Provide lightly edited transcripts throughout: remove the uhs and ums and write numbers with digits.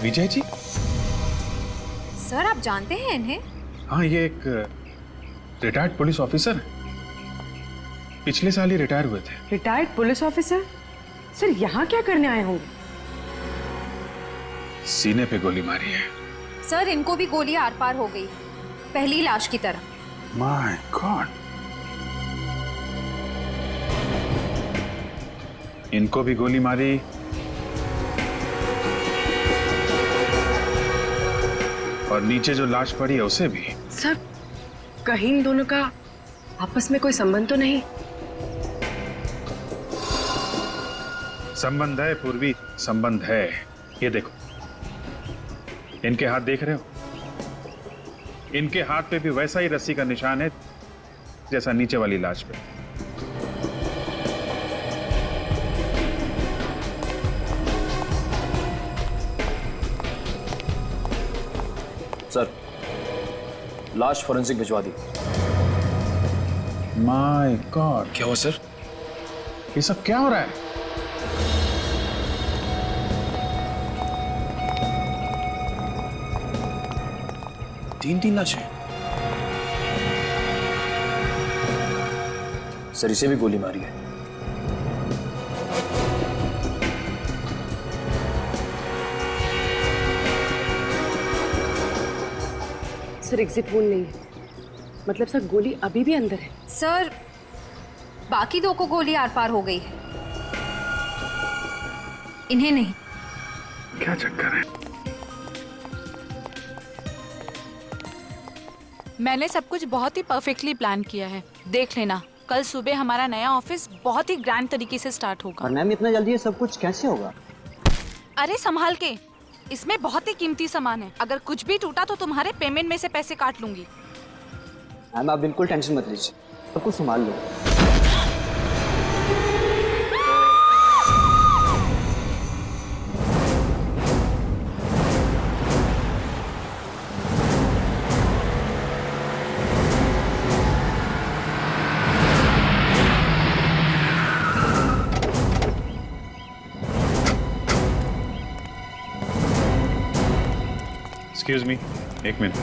Vijay ji? Sir आप जानते हैं इन्हें? हाँ, ये एक रिटायर्ड पुलिस ऑफिसर है। पिछले साल ही रिटायर हुए थे। Retired police officer? सर यहाँ क्या करने आए होंगे? सीने पे गोली मारी है। सर इनको भी गोली आर पार हो गई, पहली लाश की तरह। My God. इनको भी गोली मारी, और नीचे जो लाश पड़ी है उसे भी। सर कहीं इन दोनों का आपस में कोई संबंध तो नहीं? संबंध है पूर्वी, संबंध है। ये देखो, इनके हाथ देख रहे हो? इनके हाथ पे भी वैसा ही रस्सी का निशान है जैसा नीचे वाली लाश पे। सर, लाश फॉरेंसिक भिजवा दी। My God. क्या हुआ सर? ये सब क्या हो रहा है? तीन लाशें। सर इसे भी गोली मारी है। सर एग्जिट वोल नहीं है, मतलब सर गोली अभी भी अंदर है। सर बाकी दो को गोली आर पार हो गई है, इन्हें नहीं। क्या चक्कर है? मैंने सब कुछ बहुत ही परफेक्टली प्लान किया है। देख लेना, कल सुबह हमारा नया ऑफिस बहुत ही ग्रैंड तरीके से स्टार्ट होगा। और मैम इतना जल्दी ये सब कुछ कैसे होगा? अरे संभाल के, इसमें बहुत ही कीमती सामान है। अगर कुछ भी टूटा तो तुम्हारे पेमेंट में से पैसे काट लूंगी। मैम आप बिल्कुल टेंशन मत लीजिए, सब कुछ संभाल लो। एक्सक्यूज मी, एक मिनट।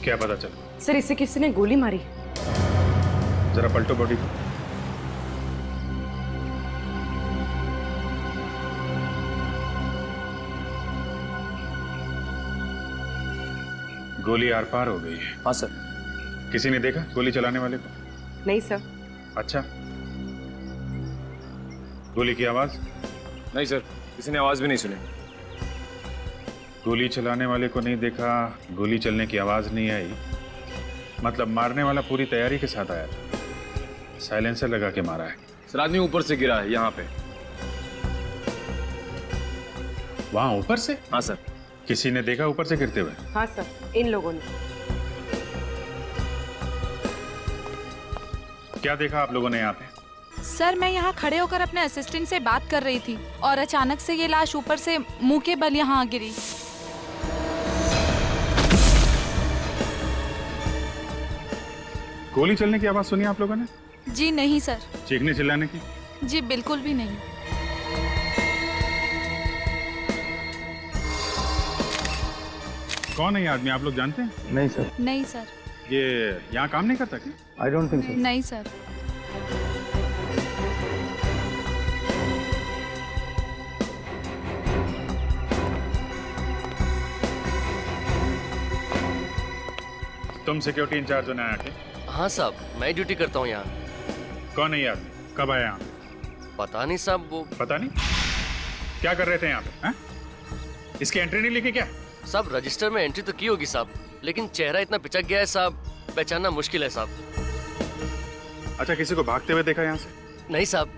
क्या पता चला? सर इसे किसी ने गोली मारी। जरा पलटो बॉडी को। गोली आर पार हो गई है। हाँ सर। किसी ने देखा गोली चलाने वाले को? नहीं सर। अच्छा, गोली की आवाज? नहीं सर, किसी ने आवाज भी नहीं सुनी। गोली चलाने वाले को नहीं देखा, गोली चलने की आवाज नहीं आई, मतलब मारने वाला पूरी तैयारी के साथ आया था। साइलेंसर लगा के मारा है। सर आदमी ऊपर से गिरा है यहाँ पे। वहां ऊपर से? हाँ सर। किसी ने देखा ऊपर से गिरते हुए? हाँ सर, इन लोगों ने। क्या देखा आप लोगों ने यहाँ पे? सर मैं यहाँ खड़े होकर अपने असिस्टेंट से बात कर रही थी और अचानक से ये लाश ऊपर से मुंह के बल यहाँ गिरी। गोली चलने की आवाज सुनी आप लोगों ने? जी नहीं सर। चीखने चिल्लाने की? जी बिल्कुल भी नहीं। कौन है ये आदमी, आप लोग जानते हैं? नहीं सर। नहीं सर। ये यहाँ काम नहीं करता क्या? I don't think so. नहीं सर। तुम सिक्योरिटी इंचार्ज हो ना यहाँ के? हाँ साहब, मैं ड्यूटी करता हूँ यहाँ। कौन है ये आदमी, कब आया यहाँ? पता नहीं साहब, वो पता नहीं? क्या कर रहे थे यहाँ पे? हैं? इसकी एंट्री नहीं लिखी क्या? साहब रजिस्टर में एंट्री तो की होगी साहब, लेकिन चेहरा इतना पिचक गया है साहब, पहचानना मुश्किल है साहब। अच्छा, किसी को भागते हुए देखा यहाँ से? नहीं साहब।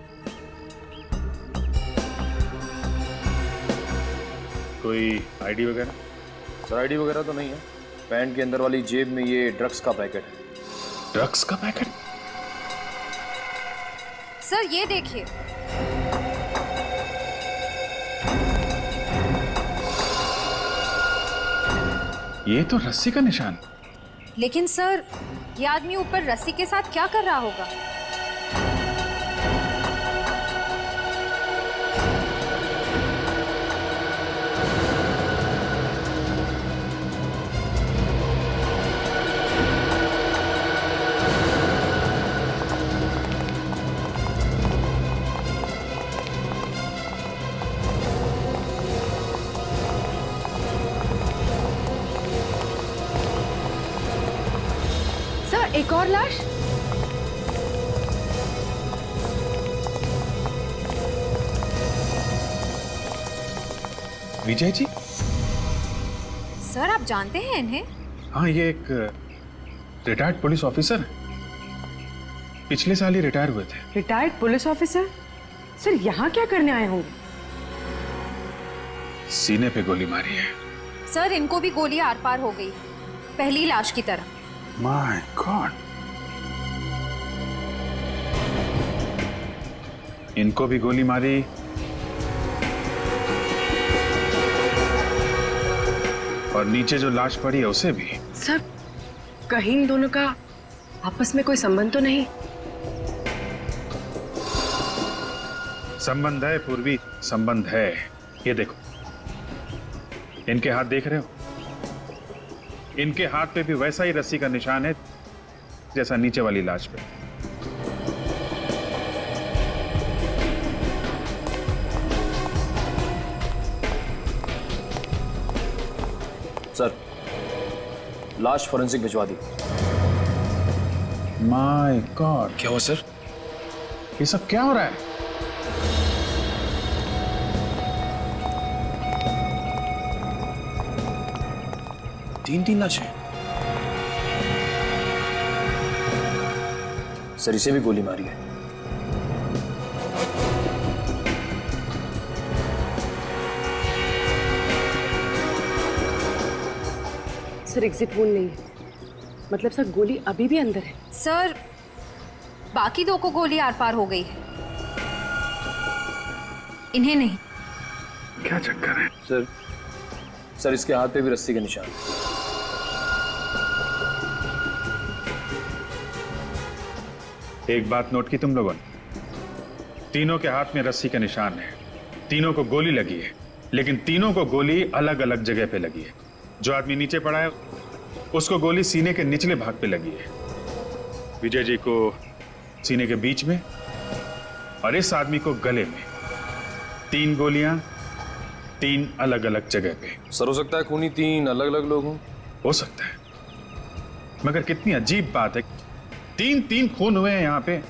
कोई आईडी वगैरह? सर आईडी वगैरह तो नहीं है। पैंट के अंदर वाली जेब में ये ड्रग्स का पैकेट है। ड्रग्स का पैकेट? सर ये देखिए, ये तो रस्सी का निशान। लेकिन सर ये आदमी ऊपर रस्सी के साथ क्या कर रहा होगा? एक और लाश? विजय जी? सर आप जानते हैं इन्हें? हाँ, ये एक रिटायर्ड पुलिस ऑफिसर है। पिछले साल ही रिटायर हुए थे। Retired police officer? सर यहाँ क्या करने आए होंगे? सीने पे गोली मारी है। सर इनको भी गोली आर पार हो गई, पहली लाश की तरह। My God. इनको भी गोली मारी और नीचे जो लाश पड़ी है उसे भी। सर कहीं इन दोनों का आपस में कोई संबंध तो नहीं? संबंध है पूर्वी, संबंध है। ये देखो, इनके हाथ देख रहे हो? इनके हाथ पे भी वैसा ही रस्सी का निशान है जैसा नीचे वाली लाश पे। सर, लाश फॉरेंसिक भिजवा दी। माय गॉड, क्या हुआ सर? ये सब क्या हो रहा है? तीन लाशें। सर इसे भी गोली मारी है। सर एग्जिट वोल नहीं है, मतलब सर गोली अभी भी अंदर है। सर बाकी दो को गोली आर पार हो गई है, इन्हें नहीं। क्या चक्कर है? सर इसके हाथ पे भी रस्सी का निशान। एक बात नोट की तुम लोगों ने? तीनों के हाथ में रस्सी का निशान है, तीनों को गोली लगी है, लेकिन तीनों को गोली अलग अलग जगह पे लगी है। जो आदमी नीचे पड़ा है उसको गोली सीने के निचले भाग पे लगी है, विजय जी को सीने के बीच में, और इस आदमी को गले में। 3 गोलियां 3 अलग अलग जगह पे। सर हो सकता है खूनी 3 अलग अलग लोग हों। हो सकता है, मगर कितनी अजीब बात है, 3 खून हुए हैं यहाँ पे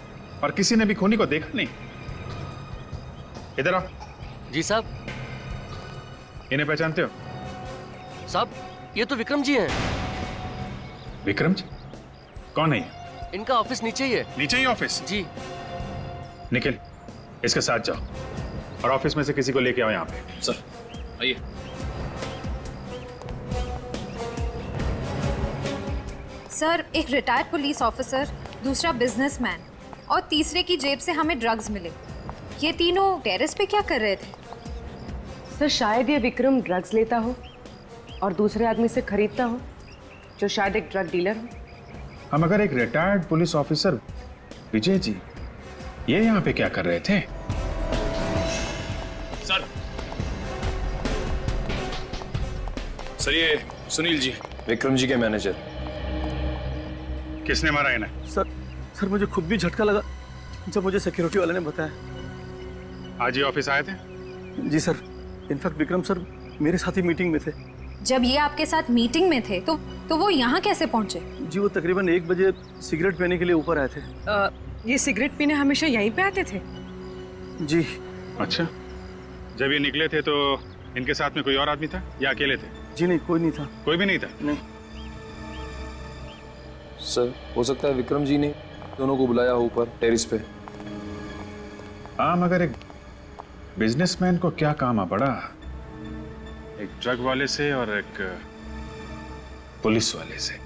और किसी ने भी खूनी को देखा नहीं। इधर आओ। जी साहब। इन्हें पहचानते हो? साहब ये तो विक्रम जी हैं। विक्रम जी? कौन है ये? इनका ऑफिस नीचे ही है। नीचे ही ऑफिस? जी। निखिल, इसके साथ जाओ और ऑफिस में से किसी को लेके आओ यहाँ पे। सर आइए। सर एक रिटायर्ड पुलिस ऑफिसर, दूसरा बिजनेसमैन और तीसरे की जेब से हमें ड्रग्स मिले। ये तीनों टेरेस पे क्या कर रहे थे? सर शायद ये विक्रम ड्रग्स लेता हो और दूसरे आदमी से खरीदता हो, जो शायद एक ड्रग डीलर हो। हम अगर एक retired police officer Vijay ji ये यहाँ पे क्या कर रहे थे? सर ये सुनील जी, विक्रम जी के मैनेजर। किसने मारा इन्हें? सर मुझे खुद भी झटका लगा जब मुझे सिक्योरिटी वाले ने बताया। आज ही ऑफिस आए थे? जी सर, इनफैक्ट विक्रम सर मेरे साथ ही मीटिंग में थे। जब ये आपके साथ मीटिंग में थे तो वो यहाँ कैसे पहुंचे? जी वो तकरीबन 1 बजे सिगरेट पीने के लिए ऊपर आए थे। ये सिगरेट पीने हमेशा यहीं पे आते थे? जी। अच्छा, जब ये निकले थे तो इनके साथ में कोई और आदमी था या अकेले थे? जी नहीं, कोई नहीं था। कोई भी नहीं था? नहीं। सर हो सकता है विक्रम जी ने दोनों को बुलाया हो ऊपर टेरिस पे। हाँ, मगर एक बिजनेसमैन को क्या काम आ पड़ा एक ड्रग वाले से और एक पुलिस वाले से?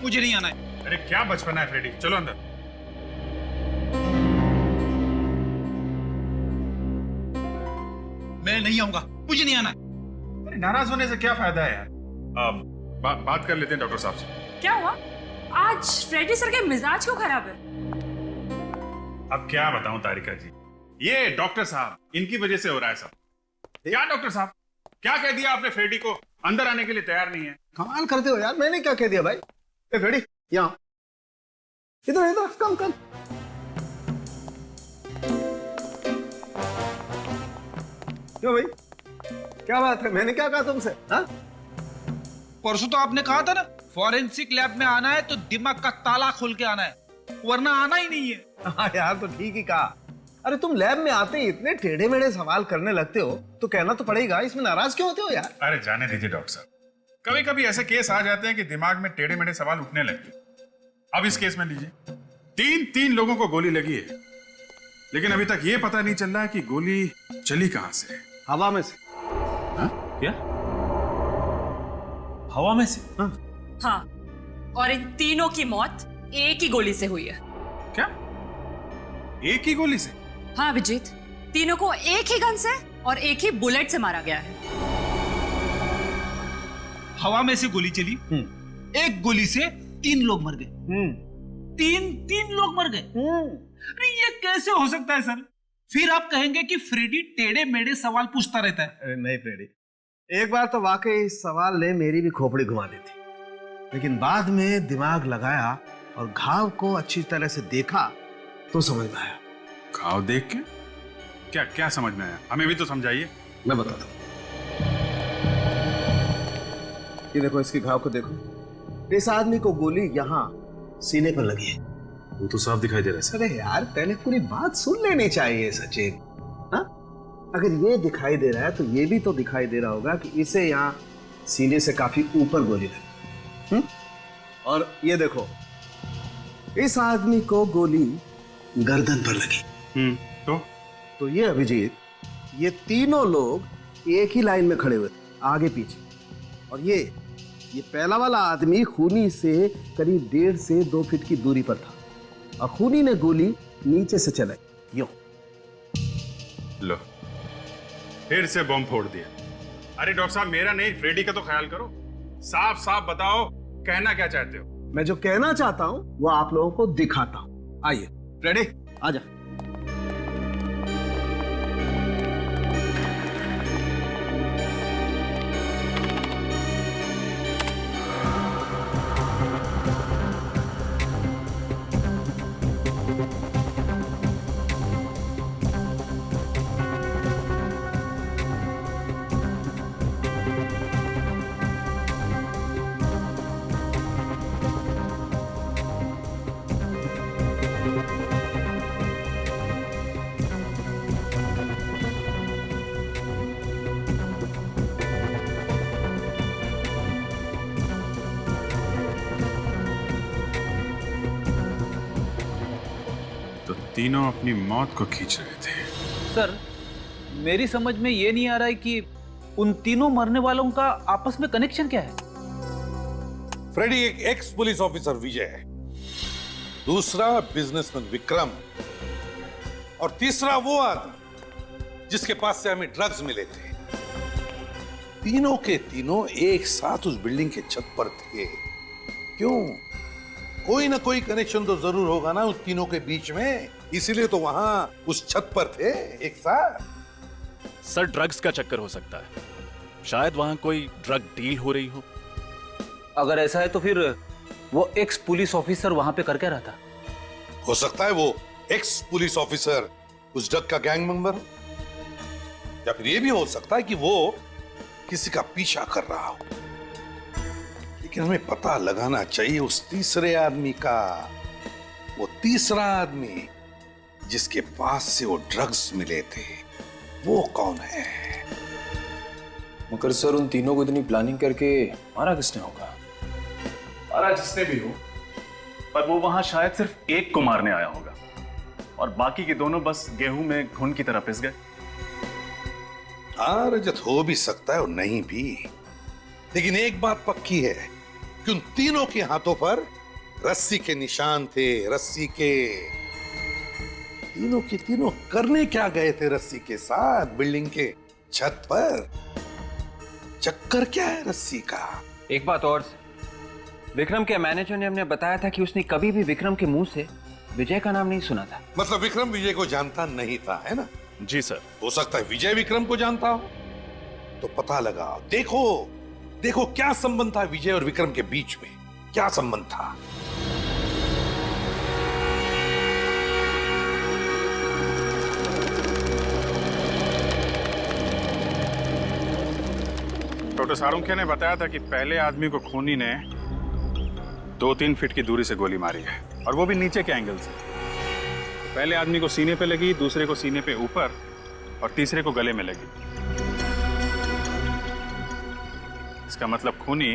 मुझे नहीं आना है। अरे क्या बचपना है फ्रेडी, चलो अंदर। मैं नहीं आऊंगा, मुझे नहीं आना है। अरे नाराज होने से क्या फायदा है यार। बात कर लेते हैं डॉक्टर साहब से। क्या हुआ? आज फ्रेडी सर के मिजाज क्यों खराब है? अब क्या बताऊं तारिका जी, ये डॉक्टर साहब, इनकी वजह से हो रहा है सब। क्या डॉक्टर साहब, क्या कह दिया आपने फ्रेडी को? अंदर आने के लिए तैयार नहीं है। कमाल करते हो यार, मैंने क्या कह दिया भाई? ए फ्रेडी, यहाँ इधर इधर, कम कम। क्यों भाई, क्या बात है? मैंने क्या कहा तुमसे? हाँ, परसों तो आपने कहा था ना, फॉरेंसिक लैब में आना है तो दिमाग का ताला खोल के आना है, वरना आना ही नहीं है। हाँ यार, तो ठीक ही कहा। अरे तुम लैब में आते ही इतने टेढ़े मेढ़े सवाल करने लगते हो तो कहना तो पड़ेगा, इसमें नाराज क्यों होते हो यार? अरे जाने दीजिए डॉक्टर साहब, कभी कभी ऐसे केस आ जाते हैं कि दिमाग में टेढ़े मेढ़े सवाल उठने लगते हैं। अब इस केस में लीजिए, तीन लोगों को गोली लगी है, लेकिन अभी तक ये पता नहीं चल रहा है कि गोली चली कहां से। हवा में से। हाँ? क्या? हवा में से? हाँ, और इन तीनों की मौत एक ही गोली से हुई है। क्या? एक ही गोली से? हाँ अभिजीत, तीनों को एक ही गन से और एक ही बुलेट से मारा गया है। हवा में से गोली चली, एक गोली से 3 लोग मर गए। तीन लोग मर गए। अरे ये कैसे हो सकता है सर? फिर आप कहेंगे कि फ्रेडी टेढ़े मेढ़े सवाल पूछता रहता है। अरे नहीं फ्रेडी, एक बार तो वाकई इस सवाल ने मेरी भी खोपड़ी घुमा दी थी, लेकिन बाद में दिमाग लगाया और घाव को अच्छी तरह से देखा तो समझ में आया। घाव देख के? क्या क्या समझ में आया? हमें भी तो समझाइए। मैं बताता हूँ। ये देखो, इसके घाव को देखो। इस आदमी को गोली यहाँ सीने पर लगी है। वो तो साफ दिखाई दे रहा है। अरे यार, पहले पूरी बात सुन लेनी चाहिए सचिन। हाँ, अगर ये दिखाई दे रहा है तो ये भी तो दिखाई दे रहा होगा कि इसे यहाँ सीने से काफी ऊपर गोली लगी। और ये देखो, इस आदमी को गोली गर्दन पर लगी। तो ये अभिजीत, ये तीनों लोग एक ही लाइन में खड़े हुए थे, आगे पीछे। और ये पहला वाला आदमी खूनी से करीब 1.5 से 2 फीट की दूरी पर था और खूनी ने गोली नीचे से चलाई, यूं। लो, फिर से बम फोड़ दिया। अरे डॉक्टर साहब, मेरा नहीं, फ्रेडी का तो ख्याल करो। साफ साफ बताओ, कहना क्या चाहते हो? मैं जो कहना चाहता हूं वो आप लोगों को दिखाता हूं। आइए फ्रेडी, आजा। तीनों अपनी मौत को खींच रहे थे। सर, मेरी समझ में ये नहीं आ रहा है कि उन तीनों मरने वालों का आपस में कनेक्शन क्या है। फ्रेडी एक एक्स पुलिस ऑफिसर विजय है, दूसरा बिजनेसमैन विक्रम, और तीसरा वो आदमी जिसके पास से हमें ड्रग्स मिले थे। तीनों के तीनों एक साथ उस बिल्डिंग के छत पर थे। क्यों? कोई ना कोई कनेक्शन तो जरूर होगा ना उस तीनों के बीच में, इसीलिए तो वहां उस छत पर थे एक साथ। सर, ड्रग्स का चक्कर हो सकता है, शायद वहां कोई ड्रग डील हो रही हो। अगर ऐसा है तो फिर वो एक्स पुलिस ऑफिसर वहां पे कर क्या रहा था? हो सकता है वो एक्स पुलिस ऑफिसर उस ड्रग का गैंग मेंबर हो, या फिर ये भी हो सकता है कि वो किसी का पीछा कर रहा हो। लेकिन हमें पता लगाना चाहिए उस तीसरे आदमी का। वो तीसरा आदमी जिसके पास से वो ड्रग्स मिले थे, वो कौन है? मगर सर, उन तीनों को इतनी प्लानिंग करके मारा किसने होगा? मारा जिसने भी हो, पर वो वहां शायद सिर्फ एक को मारने आया होगा और बाकी के दोनों बस गेहूं में घुन की तरह पिस गए। हाँ रजत, हो भी सकता है और नहीं भी, लेकिन एक बात पक्की है कि उन तीनों के हाथों पर रस्सी के निशान थे, रस्सी के। तीनों के तीनों करने क्या गए थे रस्सी के साथ बिल्डिंग के छत पर? चक्कर क्या है रस्सी का? एक बात और, विक्रम के मैनेजर ने हमने बताया था कि उसने कभी भी विक्रम के मुंह से विजय का नाम नहीं सुना था। मतलब विक्रम विजय को जानता नहीं था, है ना? जी सर। हो सकता है विजय विक्रम को जानता हो, तो पता लगाओ। देखो देखो क्या संबंध था विजय और विक्रम के बीच में, क्या संबंध था? डॉक्टर सारुंखे ने बताया था कि पहले आदमी को खूनी ने 2-3 फीट की दूरी से गोली मारी है, और वो भी नीचे के एंगल से। पहले आदमी को सीने पे लगी, दूसरे को सीने पे ऊपर, और तीसरे को गले में लगी। इसका मतलब खूनी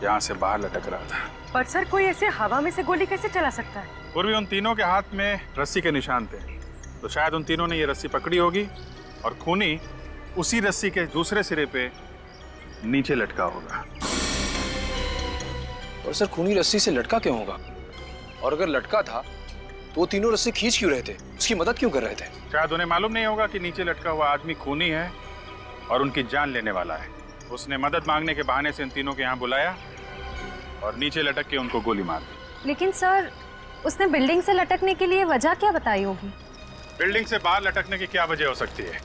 यहां से बाहर लटक रहा था। पर सर, कोई ऐसे हवा में से गोली कैसे चला सकता है? पूर्वी उन तीनों के हाथ में रस्सी के निशान थे, तो शायद उन तीनों ने ये रस्सी पकड़ी होगी और खूनी उसी रस्सी के दूसरे सिरे पे नीचे लटका होगा। और सर, खूनी रस्सी से लटका क्यों होगा? और अगर लटका था तो वो तीनों रस्सी खींच क्यों रहे थे? उसकी मदद क्यों कर रहे थे? शायद उन्हें मालूम नहीं होगा कि नीचे लटका हुआ आदमी खूनी है और उनकी जान लेने वाला है। उसने मदद मांगने के बहाने से इन तीनों के यहाँ बुलाया और नीचे लटक के उनको गोली मार दी। लेकिन सर, उसने बिल्डिंग से लटकने के लिए वजह क्या बताई होगी? बिल्डिंग से बाहर लटकने की क्या वजह हो सकती है?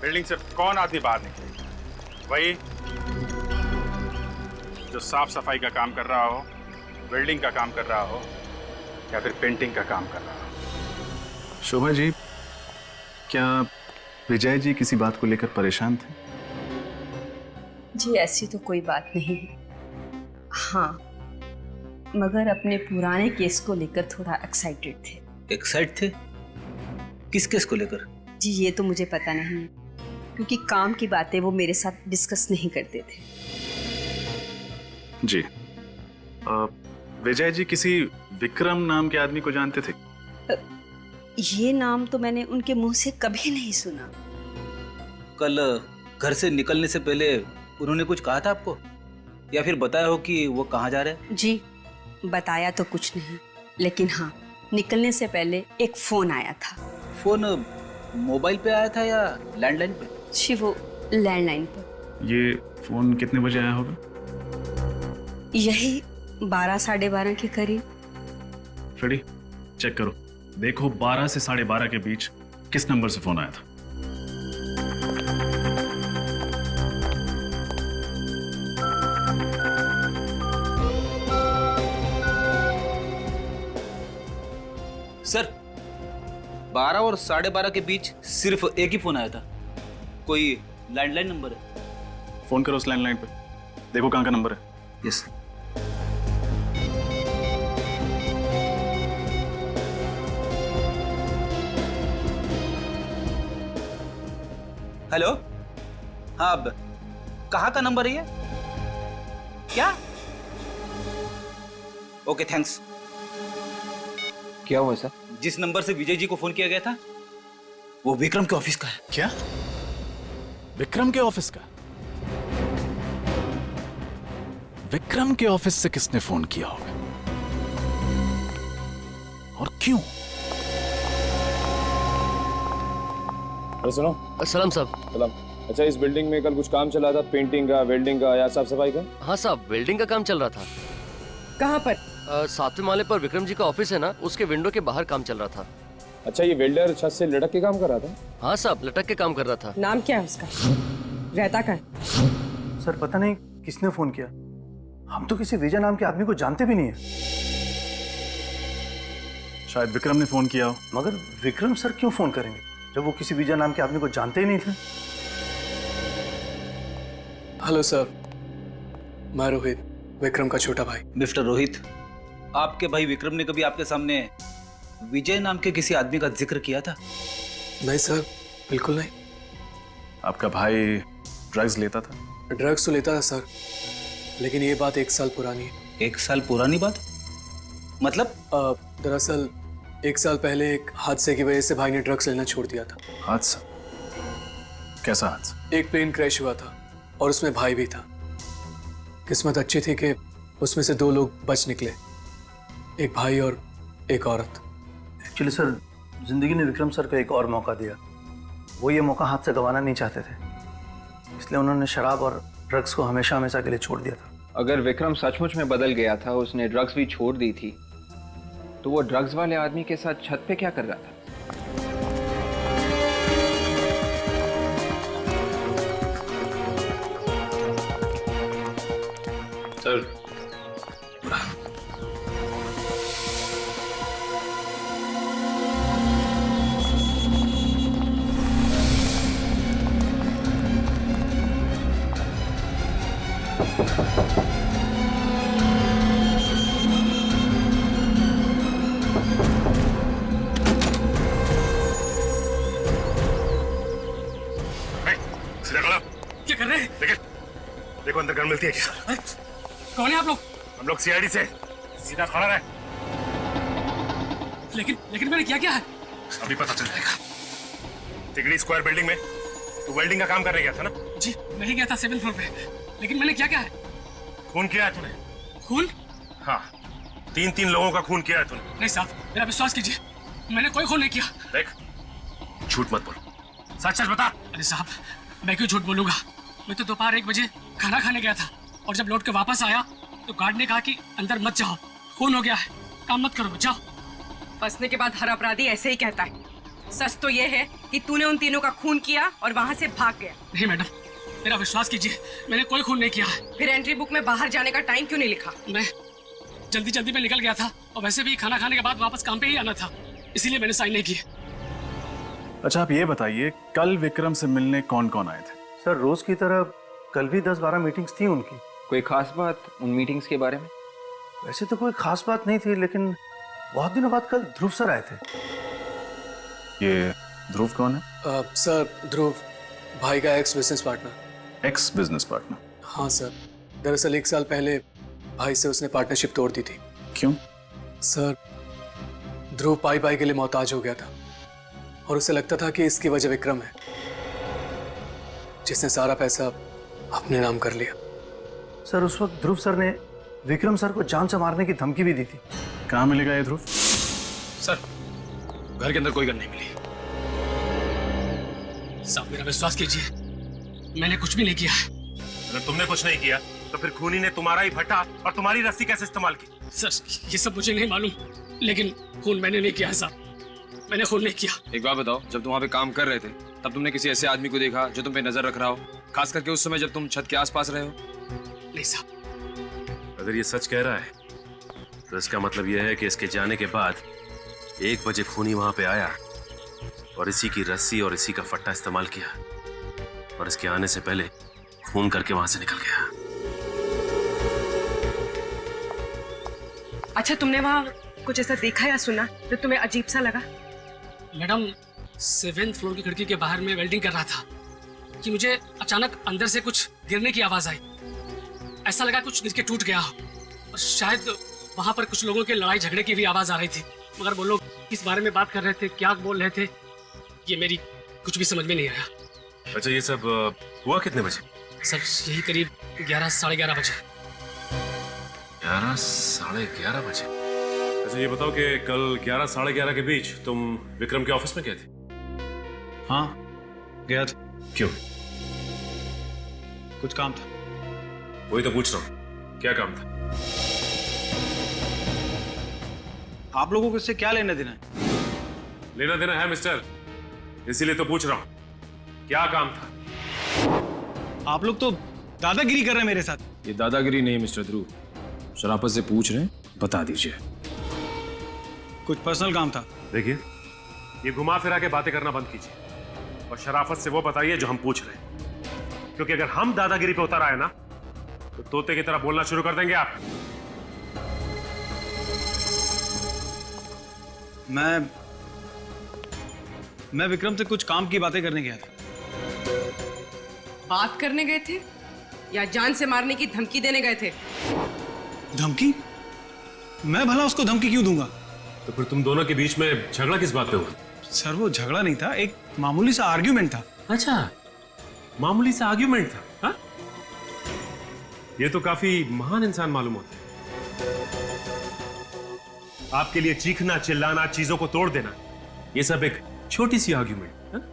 बिल्डिंग से कौन आदमी बाहर निकले? वही जो साफ सफाई का काम कर रहा हो, बिल्डिंग का काम कर रहा हो, या फिर पेंटिंग का काम कर रहा हो। शोभा जी, क्या विजय जी किसी बात को लेकर परेशान थे? जी ऐसी तो कोई बात नहीं है, हाँ, मगर अपने पुराने केस को लेकर थोड़ा एक्साइटेड थे। एक्साइट थे? किस केस को लेकर? जी ये तो मुझे पता नहीं है, क्योंकि काम की बातें वो मेरे साथ डिस्कस नहीं करते थे। जी, विजय जी किसी विक्रम नाम के आदमी को जानते थे? ये नाम तो मैंने उनके मुंह से कभी नहीं सुना। कल घर से निकलने से पहले उन्होंने कुछ कहा था आपको, या फिर बताया हो कि वो कहाँ जा रहे हैं? जी बताया तो कुछ नहीं, लेकिन हाँ, निकलने से पहले एक फोन आया था। फोन मोबाइल पे आया था या लैंडलाइन पे? जी वो लैंडलाइन पर। ये फोन कितने बजे आया होगा? यही 12 साढ़े 12 के करीब। फ्रेडी, चेक करो, देखो 12 से 12:30 के बीच किस नंबर से फोन आया था। सर, 12 और 12:30 के बीच सिर्फ एक ही फोन आया था। कोई लैंडलाइन नंबर है? फोन करो उस लैंडलाइन पे, देखो कहाँ का नंबर है। यस। हेलो, हाँ, अब कहाँ का नंबर है ये? क्या? Okay, thanks. क्या हुआ सर? जिस नंबर से विजय जी को फोन किया गया था वो विक्रम के ऑफिस का है। क्या? विक्रम के ऑफिस का? विक्रम के ऑफिस से किसने फोन किया होगा और क्यों? सुनो। सलाम साहब। सलाम। अच्छा, इस बिल्डिंग में कल कुछ काम चला था, पेंटिंग का, वेल्डिंग का या साफ सफाई का? हाँ साहब, वेल्डिंग का काम चल रहा था। कहाँ पर? 7वें माले पर विक्रम जी का ऑफिस है ना, उसके विंडो के बाहर काम चल रहा था। अच्छा, ये वेल्डर छत से लटक के काम कर रहा था? हाँ साहब, लटक के काम कर रहा था। नाम क्या है उसका? रहता कहाँ? सर पता नहीं किसने फोन किया, हम तो किसी विजय नाम के आदमी को जानते भी नहीं है। शायद विक्रम ने फोन किया हो। मगर विक्रम सर क्यों फोन करेंगे जब वो किसी विजय नाम के आदमी को जानते ही नहीं थे? हेलो सर, मैं रोहित, विक्रम का छोटा भाई। मिस्टर रोहित, आपके भाई विक्रम ने कभी आपके सामने विजय नाम के किसी आदमी का जिक्र किया था? नहीं सर, बिल्कुल नहीं। आपका भाई ड्रग्स लेता था? ड्रग्स तो लेता था सर, लेकिन ये बात 1 साल पुरानी है। 1 साल पुरानी बात? मतलब? दरअसल 1 साल पहले एक हादसे की वजह से भाई ने ड्रग्स लेना छोड़ दिया था। हादसा? कैसा हादसा? एक प्लेन क्रैश हुआ था और उसमें भाई भी था। किस्मत अच्छी थी कि उसमें से 2 लोग बच निकले, एक भाई और एक औरत। एक्चुअली सर, जिंदगी ने विक्रम सर को एक और मौका दिया। वो ये मौका हाथ से गंवाना नहीं चाहते थे, इसलिए उन्होंने शराब और ड्रग्स को हमेशा हमेशा के लिए छोड़ दिया था। अगर विक्रम सचमुच में बदल गया था, उसने ड्रग्स भी छोड़ दी थी, तो वो ड्रग्स वाले आदमी के साथ छत पे क्या कर रहा था? सर, सीधा खड़ा। क्या कर रहे हैं? देखो अंदर गन मिलती है क्या? कौन है आप लोग? हम लोग सीआईडी से। सीधा खड़ा रहे। लेकिन मैंने क्या है? अभी पता चल जाएगा। तिगड़ी स्क्वायर बिल्डिंग में तू वेल्डिंग का काम करने गया था ना? जी, मैं ही गया था 7th फ्लोर पे। लेकिन मैंने क्या है? खून किया है तूने? खून? हाँ, 3 लोगों का खून किया है तूने। नहीं साहब, मेरा विश्वास कीजिए, मैंने कोई खून नहीं किया। देख, झूठ मत बोल, सच सच बता। अरे साहब, मैं क्यों झूठ बोलूंगा? मैं तो दोपहर 1 बजे खाना खाने गया था और जब लौट के वापस आया तो गार्ड ने कहा कि अंदर मत जाओ, खून हो गया है, काम मत करो, जाओ। फंसने के बाद हर अपराधी ऐसे ही कहता है। सच तो ये है कि तूने उन तीनों का खून किया और वहाँ से भाग गया। नहीं मैडम, मेरा विश्वास कीजिए, मैंने कोई खून नहीं किया है। फिर एंट्री बुक में बाहर जाने का टाइम क्यों नहीं लिखा? मैं जल्दी में निकल गया था और वैसे भी खाना खाने के बाद वापस काम पे ही आना था, इसीलिए मैंने साइन नहीं किया। अच्छा, आप ये बताइए, कल विक्रम से मिलने कौन कौन आए थे? सर, रोज की तरह कल भी 10-12 मीटिंग्स थी उनकी। कोई खास बात उन मीटिंग्स के बारे में? वैसे तो कोई खास बात नहीं थी, लेकिन बहुत दिनों बाद कल ध्रुव सर आए थे। ये ध्रुव कौन है? सर, ध्रुव भाई का x business partner. X business partner? हाँ सर, दरअसल 1 साल पहले भाई से उसने पार्टनरशिप तोड़ दी थी। क्यों? सर, ध्रुव पाई के लिए मोहताज हो गया था और उसे लगता था कि इसकी वजह विक्रम है, जिसने सारा पैसा अपने नाम कर लिया। सर, उस वक्त ध्रुव सर ने विक्रम सर को जान से मारने की धमकी भी दी थी। कहाँ मिलेगा ये ध्रुव? सर, घर के अंदर कोई गन नहीं मिली। साहब, मेरा विश्वास कीजिए, मैंने कुछ भी नहीं किया है। अगर तुमने कुछ नहीं किया तो फिर खूनी ने तुम्हारा ही भट्टा और तुम्हारी रस्सी कैसे इस्तेमाल की? सर, ये सब मुझे नहीं मालूम, लेकिन खून मैंने नहीं किया है साहब, मैंने खून नहीं किया। एक बात बताओ, जब तुम वहाँ पे काम कर रहे थे तब तुमने किसी ऐसे आदमी को देखा जो तुम पे नजर रख रहा हो, खास करके उस समय जब तुम छत के आसपास रहे हो? नहीं साहब। अगर ये सच कह रहा है तो इसका मतलब यह है कि इसके जाने के बाद 1 बजे खूनी वहां पे आया और इसी की रस्सी और इसी का फट्टा इस्तेमाल किया और इसके आने से पहले खून करके वहां से निकल गया। अच्छा, तुमने वहाँ कुछ ऐसा देखा या सुना जो तुम्हें अजीब सा लगा? मैडम, 7th फ्लोर की खिड़की के बाहर में वेल्डिंग कर रहा था कि मुझे अचानक अंदर से कुछ गिरने की आवाज आई। ऐसा लगा कुछ गिर के टूट गया हो और शायद वहां पर कुछ लोगों के लड़ाई झगड़े की भी आवाज आ रही थी, मगर वो लोग किस बारे में बात कर रहे थे, क्या बोल रहे थे, ये मेरी कुछ भी समझ में नहीं आया। अच्छा, ये सब हुआ कितने बजे? सर, यही करीब 11 साढ़े 11 बजे। 11 साढ़े 11 बजे? अच्छा, ये बताओ कि कल 11 साढ़े 11 के बीच तुम विक्रम के ऑफिस में गए थे? हाँ, गया था। क्यों? कुछ काम था। वही तो पूछ रहा हूँ, क्या काम था? आप लोगों को इससे क्या लेना देना है? लेना देना है मिस्टर, इसीलिए तो पूछ रहा हूँ, क्या काम था? आप लोग तो दादागिरी कर रहे हैं मेरे साथ। ये दादागिरी नहीं मिस्टर ध्रुव, शराफत से पूछ रहे हैं, बता दीजिए। कुछ पर्सनल काम था। देखिए, ये घुमा फिरा के बातें करना बंद कीजिए और शराफत से वो बताइए जो हम पूछ रहे हैं, क्योंकि अगर हम दादागिरी पे उतर आए ना तो तोते की तरह बोलना शुरू कर देंगे आप। मैं विक्रम से कुछ काम की बातें करने गया था। बात करने गए थे या जान से मारने की धमकी देने गए थे? धमकी? मैं भला उसको धमकी क्यों दूंगा? तो फिर तुम दोनों के बीच में झगड़ा किस बात पे हुआ? सर, वो झगड़ा नहीं था, एक मामूली सा आर्ग्यूमेंट था। अच्छा, मामूली सा आर्ग्यूमेंट था? हाँ? ये तो काफी महान इंसान मालूम होता है। आपके लिए चीखना, चिल्लाना, चीजों को तोड़ देना, ये सब एक छोटी सी आर्ग्यूमेंट।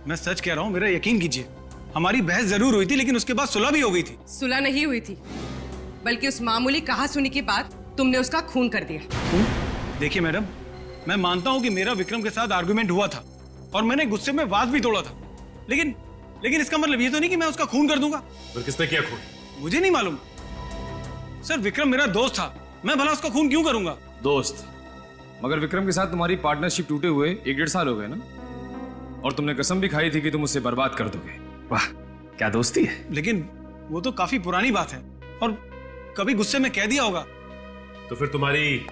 मैं सच कह रहा हूँ, मेरा यकीन कीजिए, हमारी बहस जरूर हुई थी, लेकिन उसके बाद सुलह भी हो गई थी। सुलह नहीं हुई थी, बल्कि उस मामूली कहा-सुनी के बाद तुमने उसका खून कर दिया। देखिए मैडम, मैं मानता हूँ कि मेरा विक्रम के साथ आर्गुमेंट हुआ था और मैंने गुस्से में वाद भी तोड़ा था, लेकिन इसका मतलब ये तो नहीं कि मैं उसका खून कर दूंगा। फिर किसने किया खून? मुझे नहीं मालूम सर, विक्रम मेरा दोस्त था, मैं भला उसका खून क्यों करूंगा? दोस्त? मगर विक्रम के साथ तुम्हारी पार्टनरशिप टूटे हुए 1-1.5 साल हो गए ना, और तुमने कसम भी खाई थी कि तुम उससे बर्बाद कर दोगे। वाह, क्या दोस्ती है। लेकिन वो तो काफी पुरानी बात है और कभी गुस्से में कह दिया होगा। तो फिर तुम्हारी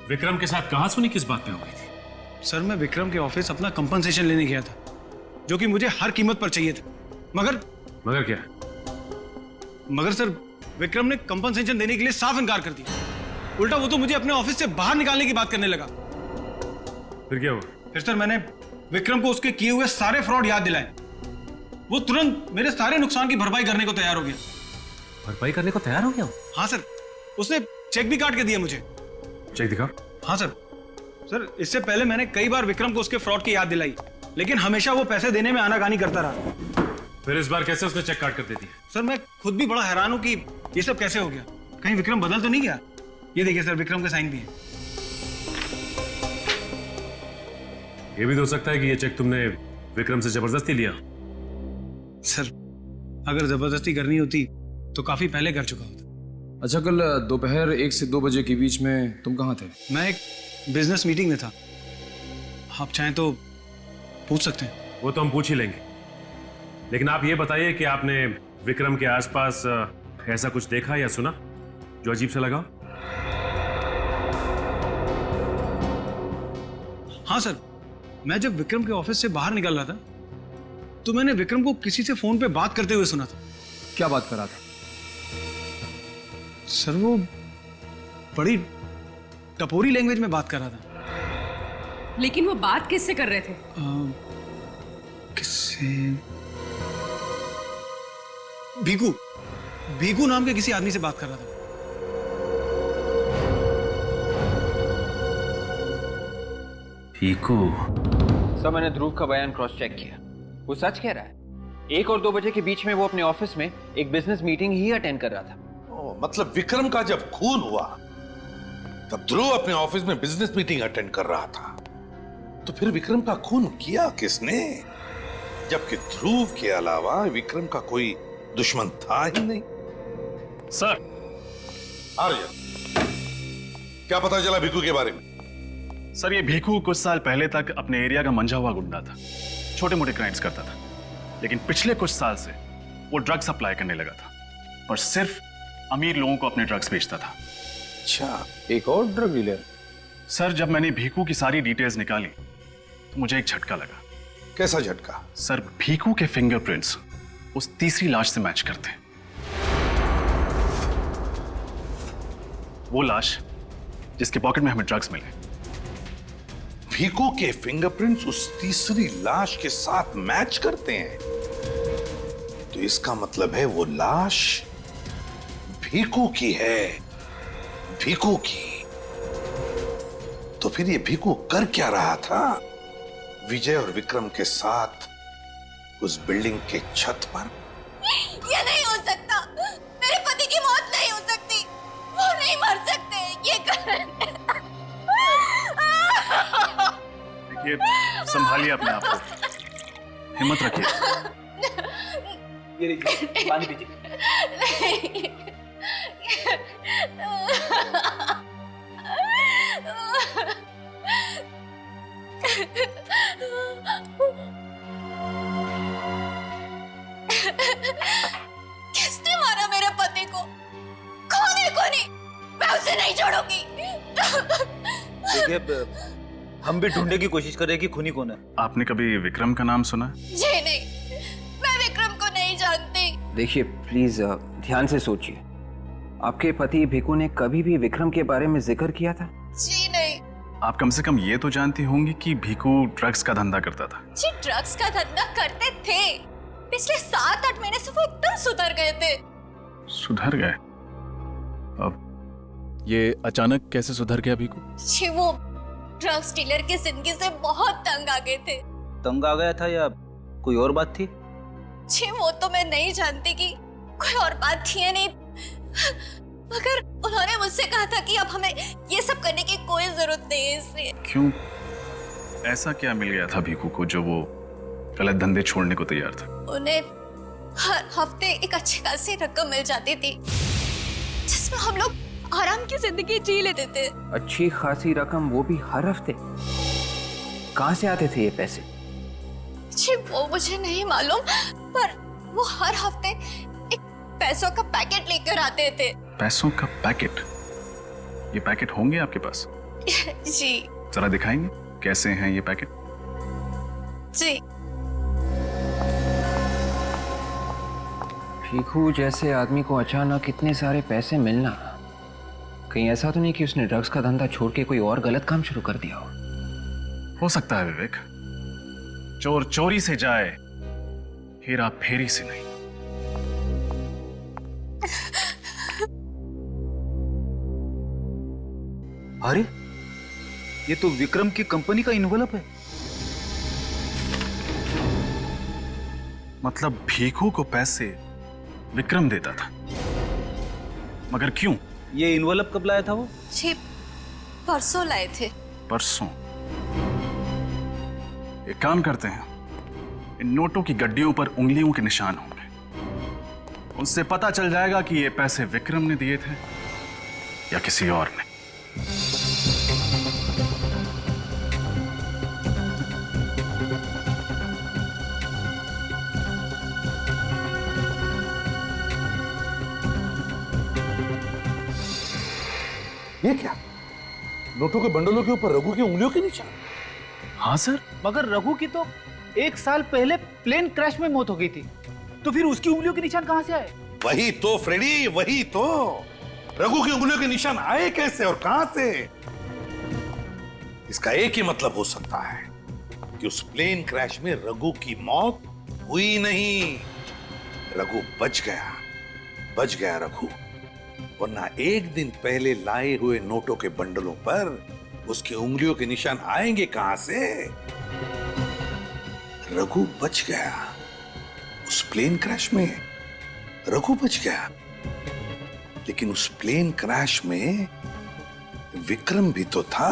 विक्रम के साथ कहासुनी किस बात पे हो गई थी? सर, मैं विक्रम के ऑफिस अपना कंपनसेशन लेने गया था, जो कि मुझे हर कीमत पर चाहिए था। मगर क्या? मगर सर, विक्रम ने कंपनसेशन देने के लिए साफ इनकार कर दिया। उल्टा वो तो मुझे अपने ऑफिस से बाहर निकालने की बात करने लगा। फिर क्या हुआ? फिर सर, मैंने विक्रम को उसके किए हुए सारे फ्रॉड याद दिलाए। वो तुरंत मेरे सारे नुकसान की भरपाई करने को तैयार हो गया। भरपाई करने को तैयार हो गया? हाँ सर, उसने चेक भी काट के दिया मुझे। चेक दिखा। हाँ सर, इससे पहले मैंने कई बार विक्रम को उसके फ्रॉड की याद दिलाई, लेकिन हमेशा वो पैसे देने में आनाकानी करता रहा। फिर इस बार कैसे उसने चेक काट कर दे दिया? सर, मैं खुद भी बड़ा हैरान हूं कि ये सब कैसे हो गया। कहीं विक्रम बदल तो नहीं गया? ये देखिए सर, विक्रम का साइन भी है। ये भी तो हो सकता है कि ये चेक तुमने विक्रम से जबरदस्ती लिया। सर, अगर जबरदस्ती करनी होती तो काफी पहले कर चुका होता। अच्छा, कल दोपहर 1 से 2 बजे के बीच में तुम कहाँ थे? मैं एक बिजनेस मीटिंग में था। आप चाहें तो पूछ सकते हैं। वो तो हम पूछ ही लेंगे, लेकिन आप ये बताइए कि आपने विक्रम के आसपास ऐसा कुछ देखा या सुना जो अजीब सा लगा? हाँ सर, मैं जब विक्रम के ऑफिस से बाहर निकल रहा था तो मैंने विक्रम को किसी से फोन पे बात करते हुए सुना था। क्या बात कर रहा था? सर, वो बड़ी टपोरी लैंग्वेज में बात कर रहा था। लेकिन वो बात किससे कर रहे थे? किससे? भीकू नाम के किसी आदमी से बात कर रहा था। भीकू? सर, मैंने ध्रुव का बयान क्रॉस चेक किया, वो सच कह रहा है। 1 और 2 बजे के बीच में वो अपने ऑफिस में एक बिजनेस मीटिंग ही अटेंड कर रहा था। मतलब विक्रम का जब खून हुआ तब ध्रुव अपने ऑफिस में बिजनेस मीटिंग अटेंड कर रहा था, तो फिर विक्रम का खून किया किसने? जबकि ध्रुव के अलावा विक्रम का कोई दुश्मन था ही नहीं। सर, आर्यन, क्या पता चला भीकू के बारे में? सर, ये भीकू कुछ साल पहले तक अपने एरिया का मंझा हुआ गुंडा था, छोटे मोटे क्राइम्स करता था, लेकिन पिछले कुछ साल से वो ड्रग सप्लाई करने लगा था और सिर्फ अमीर लोगों को अपने ड्रग्स बेचता था। अच्छा, एक और ड्रग डीलर? सर, जब मैंने भीकू की सारी डिटेल्स निकाली तो मुझे एक झटका लगा। कैसा झटका? सर, भीकू के फिंगरप्रिंट्स उस तीसरी लाश से मैच करते हैं। वो लाश जिसके पॉकेट में हमें ड्रग्स मिले। भीकू के फिंगरप्रिंट्स उस तीसरी लाश के साथ मैच करते हैं, तो इसका मतलब है वो लाश भीकू की है। भीकू की? तो फिर ये भीकू कर क्या रहा था विजय और विक्रम के साथ उस बिल्डिंग के छत पर? ये नहीं हो सकता, मेरे पति की मौत नहीं हो सकती, वो नहीं मर सकते, ये देखिए, संभालिए अपने आप को, हिम्मत रखिए। ये लीजिए, पानी पीजिए। किसने मारा मेरे पति को? कौन है? मैं उसे नहीं छोड़ूंगी। देखिए, हम भी ढूंढने की कोशिश कर रहे हैं कि खूनी कौन है। आपने कभी विक्रम का नाम सुना? जी नहीं, मैं विक्रम को नहीं जानती। देखिए, प्लीज ध्यान से सोचिए। आपके पति भीकू ने कभी भी विक्रम के बारे में जिक्र किया था? जी नहीं। आप कम से कम ये तो जानती होंगी कि भीकू ड्रग्स का धंधा करता था। जी, ड्रग्स का धंधा करते थे। पिछले 7-8 महीने से वो एकदम सुधर गए थे। सुधर गए? अब ये अचानक कैसे सुधर गया भीखू? जी वो ड्रग्स डीलर की जिंदगी से बहुत तंग आ गए थे। तंग आ गया था या कोई और बात थी? जी वो तो मैं नहीं जानती कि कोई और बात थी या नहीं, मगर उन्होंने मुझसे कहा था कि अब हमें ये सब करने की कोई जरूरत नहीं है, इसलिए। क्यों? ऐसा क्या मिल गया था भीखू को जो वो गलत धंधे छोड़ने को तैयार था? उन्हें हर हफ्ते एक अच्छी खासी रकम मिल जाती थी जिसमें हम लोग आराम की जिंदगी जी लेते थे। अच्छी खासी रकम, वो भी हर हफ्ते? कहाँ से आते थे ये पैसे? जी वो मुझे नहीं मालूम, पर वो हर हफ्ते एक पैसों का पैकेट लेकर आते थे। पैसों का पैकेट? ये पैकेट होंगे आपके पास? जी। जरा दिखाएंगे कैसे हैं ये पैकेट? जी। भीखू जैसे आदमी को अचानक इतने सारे पैसे मिलना, कहीं ऐसा तो नहीं कि उसने ड्रग्स का धंधा छोड़ के कोई और गलत काम शुरू कर दिया हो सकता है विवेक। चोर चोरी से जाए, हेरा फेरी से नहीं। अरे ये तो विक्रम की कंपनी का इन्वेलप है। मतलब भीखू को पैसे विक्रम देता था, मगर क्यों? ये इन्वेलप कब लाया था वो? जी परसों लाए थे। परसों? एक काम करते हैं, इन नोटों की गड्डियों पर उंगलियों के निशान होंगे, उनसे पता चल जाएगा कि ये पैसे विक्रम ने दिए थे या किसी और ने। ये क्या? नोटों के बंडलों के ऊपर रघु की उंगलियों के निशान? हाँ सर। मगर रघु की तो 1 साल पहले प्लेन क्रैश में मौत हो गई थी, तो फिर उसकी उंगलियों के निशान कहां से आए? वही तो फ्रेडी, वही तो। रघु की उंगलियों के निशान आए कैसे और कहां से? इसका एक ही मतलब हो सकता है कि उस प्लेन क्रैश में रघु की मौत हुई नहीं, रघु बच गया रघु। वरना एक दिन पहले लाए हुए नोटों के बंडलों पर उसकी उंगलियों के निशान आएंगे कहां से? रघु बच गया उस प्लेन क्रैश में, रघु बच गया। लेकिन उस प्लेन क्रैश में विक्रम भी तो था।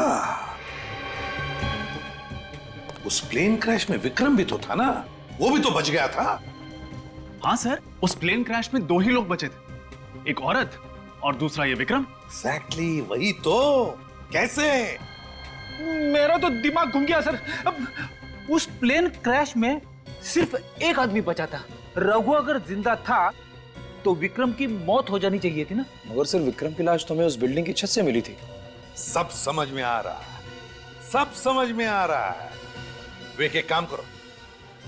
उस प्लेन क्रैश में विक्रम भी तो था ना, वो भी तो बच गया था। हाँ सर, उस प्लेन क्रैश में 2 ही लोग बचे थे, एक औरत और दूसरा ये विक्रम। एग्जैक्टली, वही तो। कैसे? मेरा तो दिमाग घूम गया सर। अब उस प्लेन क्रैश में सिर्फ एक आदमी बचा था। रघु अगर जिंदा था तो विक्रम की मौत हो जानी चाहिए थी ना। मगर सर विक्रम की लाश तो हमें उस बिल्डिंग की छत से मिली थी। सब समझ में आ रहा है, सब समझ में आ रहा है। वे एक काम करो,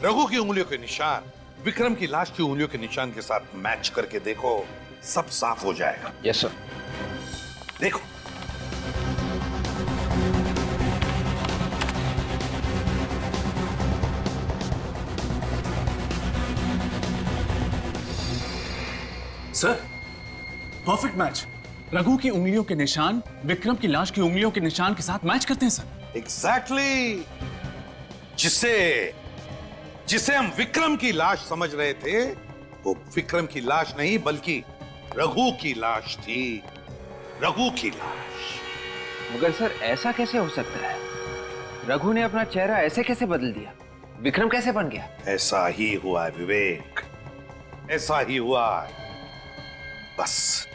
रघु की उंगलियों के निशान विक्रम की लाश की उंगलियों के निशान के साथ मैच करके देखो, सब साफ हो जाएगा। Yes sir. देखो, सर परफेक्ट मैच। रघु की उंगलियों के निशान विक्रम की लाश की उंगलियों के निशान के साथ मैच करते हैं सर। एग्जैक्टली। जिसे हम विक्रम की लाश समझ रहे थे, वो विक्रम की लाश नहीं बल्कि रघु की लाश थी, रघु की लाश। मगर सर ऐसा कैसे हो सकता है? रघु ने अपना चेहरा ऐसे कैसे बदल दिया? विक्रम कैसे बन गया? ऐसा ही हुआ है विवेक, ऐसा ही हुआ है। बस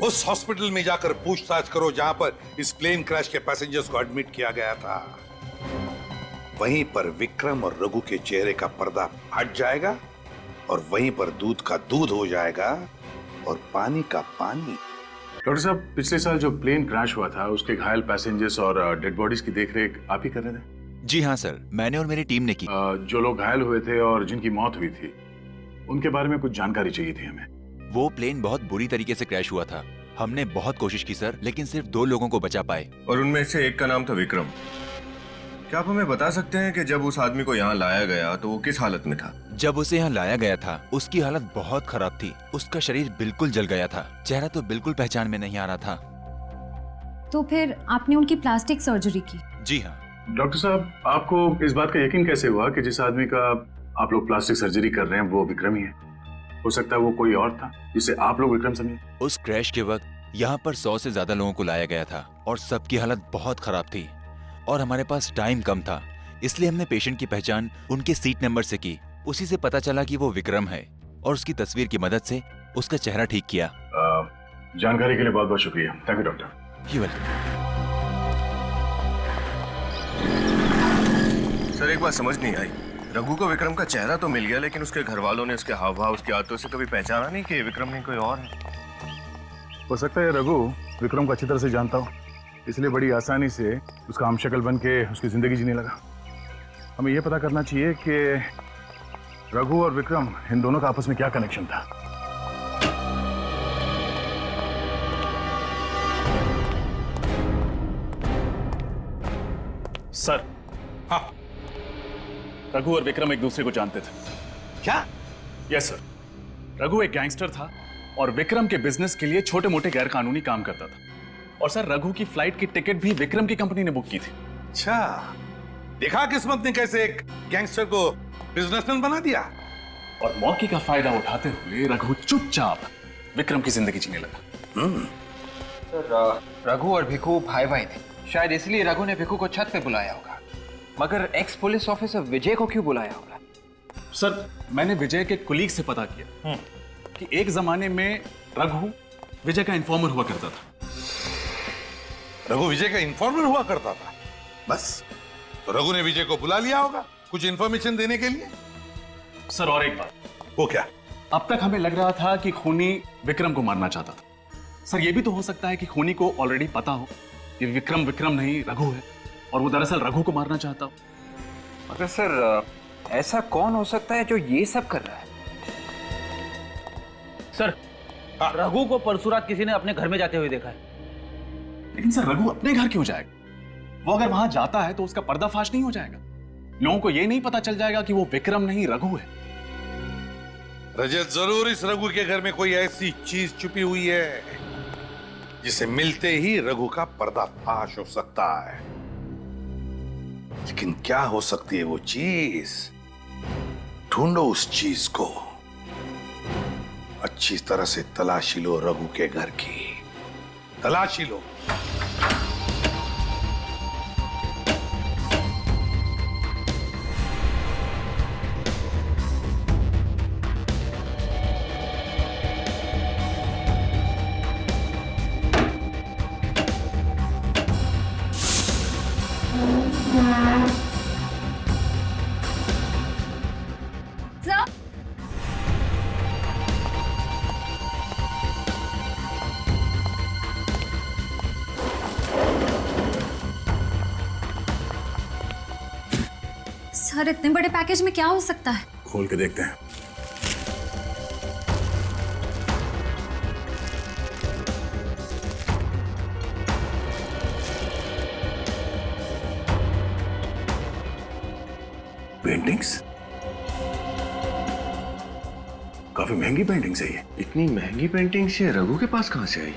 उस हॉस्पिटल में जाकर पूछताछ करो जहां पर इस प्लेन क्रैश के पैसेंजर्स को एडमिट किया गया था। वहीं पर विक्रम और रघु के चेहरे का पर्दा हट जाएगा और वहीं पर दूध का दूध हो जाएगा और पानी का पानी। डॉक्टर साहब, पिछले साल जो प्लेन क्रैश हुआ था उसके घायल पैसेंजर्स और डेड बॉडीज की देखरेख आप ही कर रहे थे? जी हाँ सर, मैंने और मेरी टीम ने की। जो लोग घायल हुए थे और जिनकी मौत हुई थी उनके बारे में कुछ जानकारी चाहिए थी हमें। वो प्लेन बहुत बुरी तरीके से क्रैश हुआ था। हमने बहुत कोशिश की सर, लेकिन सिर्फ 2 लोगों को बचा पाए। और उनमें से एक का नाम था विक्रम। क्या आप हमें बता सकते हैं कि जब उस आदमी को यहाँ लाया गया तो वो किस हालत में था? जब उसे यहाँ लाया गया था उसकी हालत बहुत खराब थी। उसका शरीर बिल्कुल जल गया था, चेहरा तो बिल्कुल पहचान में नहीं आ रहा था। तो फिर आपने उनकी प्लास्टिक सर्जरी की? जी हाँ। डॉक्टर साहब, आपको इस बात का यकीन कैसे हुआ कि जिस आदमी का आप लोग प्लास्टिक सर्जरी कर रहे हैं वो विक्रम ही है? हो सकता है वो कोई और था जिसे आप लोग विक्रम समझे। उस क्रैश के वक्त यहाँ पर 100 से ज्यादा लोगों को लाया गया था और सबकी हालत बहुत खराब थी और हमारे पास टाइम कम था, इसलिए हमने पेशेंट की पहचान उनके सीट नंबर से की। उसी से पता चला कि वो विक्रम है और उसकी तस्वीर की मदद से उसका चेहरा ठीक किया। जानकारी के लिए बहुत बहुत शुक्रिया। Thank you doctor. You welcome. Sir एक बात समझ नहीं आई, रघु को विक्रम का चेहरा तो मिल गया लेकिन उसके घर वालों ने उसके हाव भाव, उसकी आदतों से कभी पहचाना नहीं कि विक्रम नहीं कोई और है। हो सकता है रघु विक्रम को अच्छी तरह से जानता हो, इसलिए बड़ी आसानी से उसका हमशक्ल बन के उसकी जिंदगी जीने लगा। हमें यह पता करना चाहिए कि रघु और विक्रम इन दोनों का आपस में क्या कनेक्शन था। सर, हाँ, रघु और विक्रम एक दूसरे को जानते थे। क्या? यस सर, रघु एक गैंगस्टर था और विक्रम के बिजनेस के लिए छोटे मोटे गैर कानूनी काम करता था। और सर, रघु की फ्लाइट की टिकट भी विक्रम की कंपनी ने बुक की थी। अच्छा, देखा किस्मत ने कैसे एक गैंगस्टर को बिजनेसमैन बना दिया। और मौके का फायदा उठाते हुए रघु चुपचाप विक्रम की जिंदगी जीने लगा। सर, रघु और भिखू भाई भाई थे, शायद इसलिए रघु ने भिखू को छत पे बुलाया होगा। मगर एक्स पुलिस ऑफिसर विजय को क्यों बुलाया होगा? सर, मैंने विजय के कुलीग से पता किया कि एक जमाने में रघु विजय का इन्फॉर्मर हुआ करता था। रघु विजय का इन्फॉर्मर हुआ करता था? बस, तो रघु ने विजय को बुला लिया होगा कुछ इन्फॉर्मेशन देने के लिए। सर, और एक बात। वो क्या? अब तक हमें लग रहा था कि खूनी विक्रम को मारना चाहता था। सर, यह भी तो हो सकता है कि खूनी को ऑलरेडी पता हो कि विक्रम नहीं रघु है और वो दरअसल रघु को मारना चाहता हो। मगर सर, ऐसा कौन हो सकता है जो ये सब कर रहा है? सर, रघु को परसों रात किसी ने अपने घर में जाते हुए देखा है। लेकिन सर, रघु अपने घर क्यों जाएगा? वो अगर वहां जाता है तो उसका पर्दाफाश नहीं हो जाएगा? लोगों को यह नहीं पता चल जाएगा कि वो विक्रम नहीं रघु है? रजत, जरूर इस रघु के घर में कोई ऐसी चीज छुपी हुई है जिसे मिलते ही रघु का पर्दाफाश हो सकता है। लेकिन क्या हो सकती है वो चीज? ढूंढो उस चीज को, अच्छी तरह से तलाशी लो रघु के घर की, तलाशी लो। सर, इतने बड़े पैकेज में क्या हो सकता है? खोल के देखते हैं। पेंटिंग्स? काफी महंगी पेंटिंग्स है ये। इतनी महंगी पेंटिंग्स ये रघु के पास कहां से आई?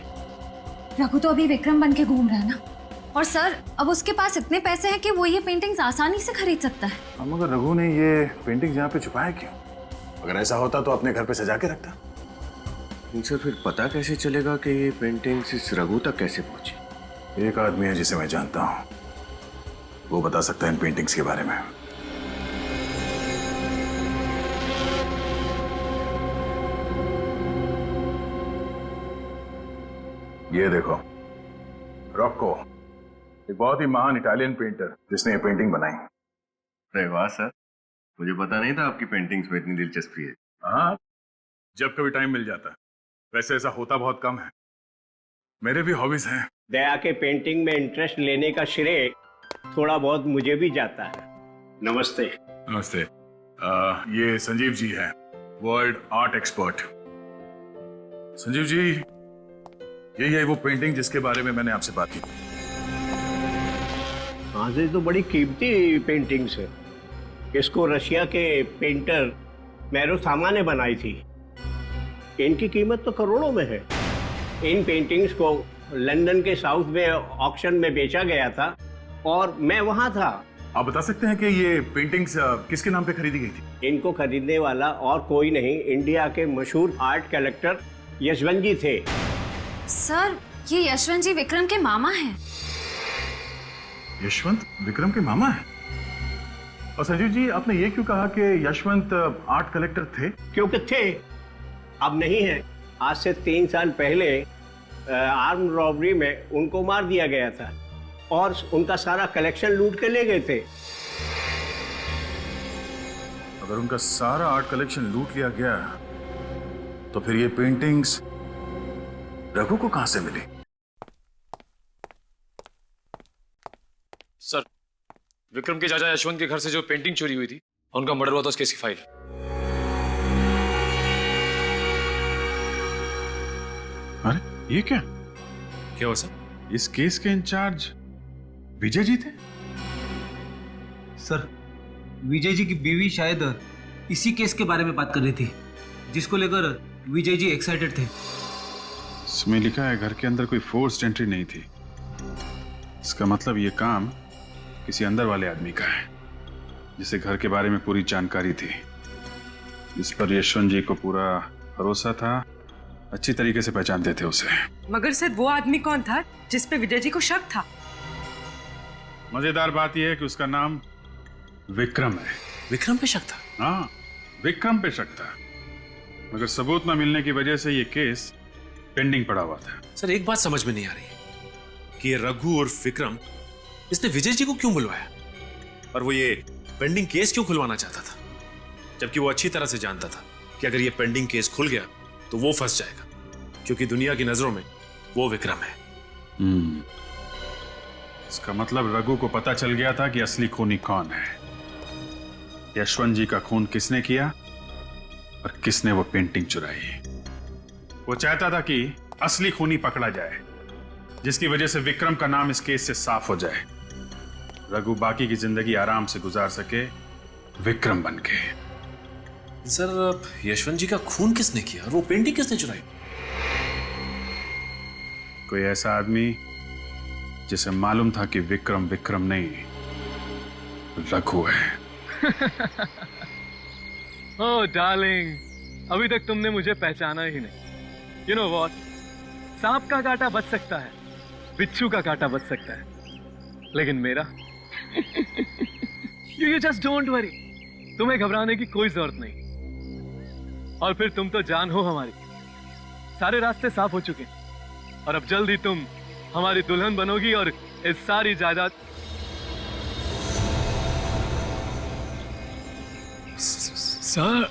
रघु तो अभी विक्रम बन के घूम रहा है ना। और सर, अब उसके पास इतने पैसे हैं कि वो ये पेंटिंग्स आसानी से खरीद सकता है। हम अगर रघु ने ये पेंटिंग्स यहाँ पे छुपाया क्यों? अगर ऐसा होता तो अपने घर पे सजा के रखता। इनसे फिर पता कैसे चलेगा कि ये पेंटिंग्स इस रघु तक कैसे पहुंची? एक आदमी है जिसे मैं जानता हूँ, वो बता सकता है इन पेंटिंग्स के बारे में। ये देखो, रॉको, एक बहुत ही महान इटालियन पेंटर जिसने ये पेंटिंग बनाई। अरे वाह सर, मुझे पता नहीं था आपकी पेंटिंग्स में इतनी दिलचस्पी है। हाँ, जब कभी टाइम मिल जाता है। वैसे ऐसा होता बहुत कम है, मेरे भी हॉबीज हैं। दया के पेंटिंग में इंटरेस्ट लेने का श्रेय थोड़ा बहुत मुझे भी जाता है। नमस्ते। नमस्ते। ये संजीव जी हैं, world art expert. Sanjeev ji, यही है वो पेंटिंग जिसके बारे में मैंने आपसे बात की। हाँ जी, तो बड़ी कीमती पेंटिंग्स है। इसको रशिया के पेंटर मैरो सामा ने बनाई थी। इनकी कीमत तो करोड़ों में है। इन पेंटिंग्स को लंदन के साउथ में ऑक्शन में बेचा गया था और मैं वहां था। आप बता सकते हैं कि ये पेंटिंग्स किसके नाम पे खरीदी गई थी? इनको खरीदने वाला और कोई नहीं, इंडिया के मशहूर आर्ट कलेक्टर यशवंत जी थे। सर, ये यशवंत जी विक्रम के मामा हैं। यशवंत विक्रम के मामा है? और संजीव जी, आपने ये क्यों कहा कि यशवंत आर्ट कलेक्टर थे? क्योंकि थे, अब नहीं है। आज से 3 साल पहले आर्म रॉबरी में उनको मार दिया गया था और उनका सारा कलेक्शन लूट के ले गए थे। अगर उनका सारा आर्ट कलेक्शन लूट लिया गया तो फिर ये पेंटिंग्स रघु को कहां से मिली? सर, विक्रम के चाचा यशवंत के घर से जो पेंटिंग चोरी हुई थी, उनका मर्डर हुआ था, उसकी फाइल। अरे ये क्या हुआ सर? इस केस के इंचार्ज विजय जी थे? सर, विजय जी की बीवी शायद इसी केस के बारे में बात कर रही थी, जिसको लेकर विजय जी एक्साइटेड थे। इसमें लिखा है घर के अंदर कोई फोर्स्ड एंट्री नहीं थी। इसका मतलब ये काम किसी अंदर वाले आदमी का है, जिसे घर के बारे में पूरी जानकारी थी, इस पर यशवंत जी को पूरा भरोसा था, अच्छी तरीके से पहचानते थे उसे। मगर सर, वो आदमी कौन था जिस पे विजय जी को शक था? मजेदार बात यह है कि उसका नाम विक्रम है। विक्रम पे शक था? हाँ, विक्रम पे शक था, मगर सबूत न मिलने की वजह से ये केस पेंडिंग पड़ा हुआ था। सर, एक बात समझ में नहीं आ रही कि ये रघु और विक्रम, इसने विजय जी को क्यों बुलवाया और वो ये पेंडिंग केस क्यों खुलवाना चाहता था, जबकि वो अच्छी तरह से जानता था कि अगर ये पेंडिंग केस खुल गया तो वो फंस जाएगा, क्योंकि दुनिया की नजरों में वो विक्रम है। इसका मतलब रघु को पता चल गया था कि असली खूनी कौन है, यशवंत जी का खून किसने किया और किसने वो पेंटिंग चुराई। वो चाहता था कि असली खूनी पकड़ा जाए, जिसकी वजह से विक्रम का नाम इस केस से साफ हो जाए, रघु बाकी की जिंदगी आराम से गुजार सके विक्रम बन के। सर, यशवंत जी का खून किसने किया और वो पेंटिंग किसने चुराई? कोई ऐसा आदमी जिसे मालूम था कि विक्रम विक्रम नहीं, रघु है। ओह डार्लिंग, अभी तक तुमने मुझे पहचाना ही नहीं। यू नो व्हाट, सांप का कांटा बच सकता है, बिच्छू का कांटा बच सकता है, लेकिन मेरा यू जस्ट डोंट वरी, तुम्हें घबराने की कोई जरूरत नहीं। और फिर तुम तो जान हो हमारी, सारे रास्ते साफ हो चुके और अब जल्द ही तुम हमारी दुल्हन बनोगी और इस सारी जायदाद। सर,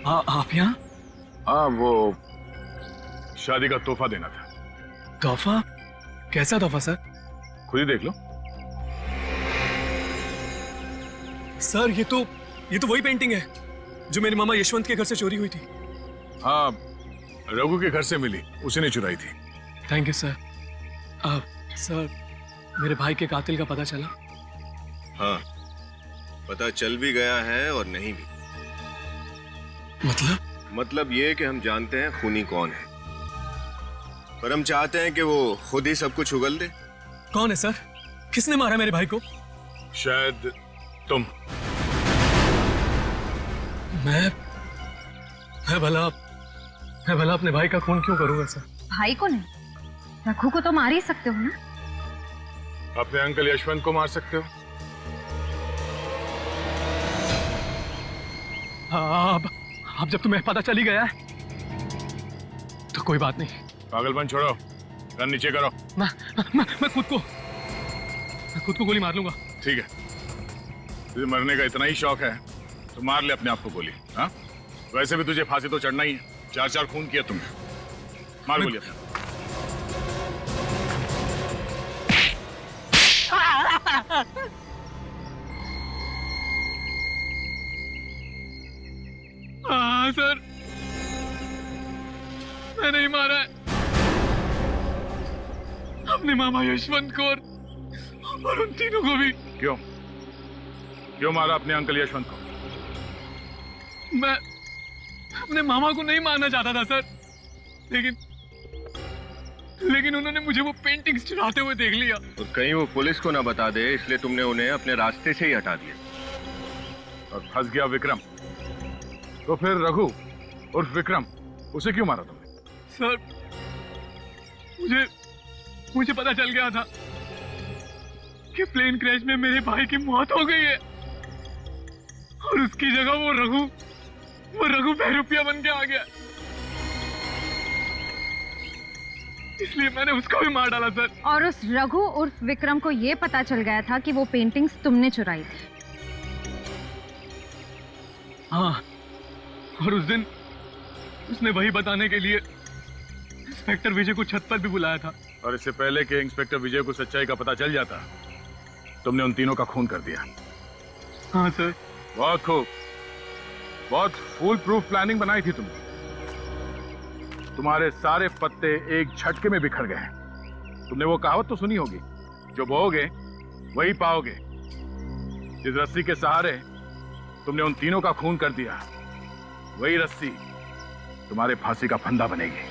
आप यहाँ? हाँ, वो शादी का तोहफा देना था। तोहफा? कैसा तोहफा सर? खुद ही देख लो। सर, ये तो वही पेंटिंग है जो मेरे मामा यशवंत के घर से चोरी हुई थी। हाँ, रघु के घर से मिली, उसी ने चुराई थी। Thank you sir. सर, मेरे भाई के कातिल का पता चला? हाँ, पता चल भी गया है और नहीं भी। मतलब ये कि हम जानते हैं खूनी कौन है, पर हम चाहते हैं कि वो खुद ही सब कुछ उगल दे। कौन है सर? किसने मारा मेरे भाई को? शायद तुम। मैं भला अपने भाई का खून क्यों करूंगा सर? भाई को नहीं, रघु को तो मार ही सकते हो ना। अपने अंकल यशवंत को मार सकते हो। अब जब तुम्हें पता चली गया है तो कोई बात नहीं। पागलपन छोड़ो, गन नीचे करो। मैं खुद को गोली मार लूंगा। ठीक है, तुझे मरने का इतना ही शौक है तो मार ले अपने आप को गोली। हाँ, वैसे भी तुझे फांसी तो चढ़ना ही है, 4 खून किया तुमने। मार गोली अपने। सर, मैं नहीं मारा है अपने मामा यशवंत को और उन तीनों को भी। क्यों क्यों मारा अपने अंकल यशवंत को? मैं अपने मामा को नहीं मारना चाहता था सर, लेकिन उन्होंने मुझे वो पेंटिंग्स चुराते हुए देख लिया। और कहीं वो पुलिस को ना बता दे, इसलिए तुमने उन्हें अपने रास्ते से ही हटा दिया। और फंस गया विक्रम, तो फिर रघु उर्फ विक्रम, उसे क्यों मारा तुमने? सर मुझे पता चल गया था कि प्लेन क्रैश में मेरे भाई की मौत हो गई है और उसकी जगह वो रघु बहरूपिया बन के आ गया, इसलिए मैंने उसको भी मार डाला सर। और उस रघु उर्फ विक्रम को ये पता चल गया था कि वो पेंटिंग्स तुमने चुराई थी। हाँ, और उस दिन उसने वही बताने के लिए इंस्पेक्टर विजय को छत पर भी बुलाया था। और इससे पहले कि इंस्पेक्टर विजय को सच्चाई का पता चल जाता, तुमने उन तीनों का खून कर दिया। हाँ सर। बहुत खूब, बहुत फुल प्रूफ प्लानिंग बनाई थी तुमने। तुम्हारे सारे पत्ते एक झटके में बिखर गए। तुमने वो कहावत तो सुनी होगी, जो बोओगे वही पाओगे। जिस रस्सी के सहारे तुमने उन तीनों का खून कर दिया, वही रस्सी तुम्हारे फांसी का फंदा बनेगी।